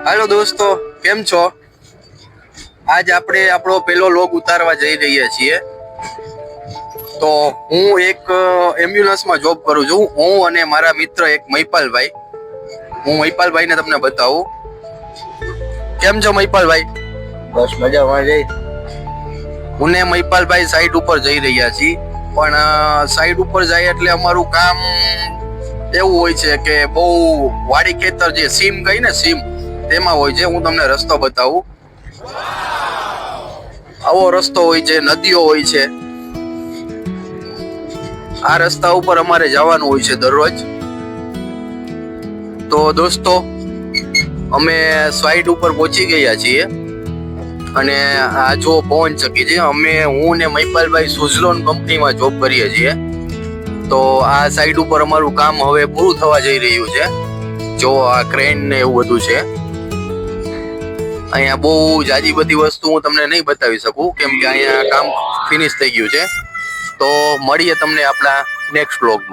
હાલો દોસ્તો, કેમ છો? આજ આપણે આપણો પહેલો લોગ ઉતારવા જઈ રહ્યા છીએ. તો હું એક એમ્બ્યુલન્સમાં જોબ કરું છું. હું અને મારા મિત્ર એક મહિપાલભાઈ. હું મહિપાલભાઈને તમને બતાવું. કેમ છો મહિપાલભાઈ? બસ મજામાં જઈ. હું ને મહિપાલભાઈ સાઈડ ઉપર જઈ રહ્યા છીએ. પણ સાઈડ ઉપર જાય એટલે અમારું કામ એવું હોય છે કે બહુ વાડી ખેતર જે સીમ કઈ ને સીમ તેમાં હોય છે. હું તમને રસ્તો બતાવું. આવો રસ્તો હોય છે, નદીઓ હોય છે. આ રસ્તા ઉપર અમારે જવાનું હોય છે દરરોજ. તો દોસ્તો, અમે સાઈડ ઉપર પહોંચી ગયા છીએ અને આ જો પવન ચક્કી છે. હું ને મહિપાલભાઈ સુઝલોન કંપનીમાં જોબ કરીએ છીએ. તો આ સાઈડ ઉપર અમારું કામ હવે પૂરું થવા જઈ રહ્યું છે. જો આ ક્રેન ને એવું બધું છે. અહીંયા બહુ જાજી બધી વસ્તુ હું તમને નહીં બતાવી શકું કેમ કે અહીંયા કામ ફિનિશ થઈ ગયું છે. તો મળીએ તમને આપણા નેક્સ્ટ વ્લોગમાં.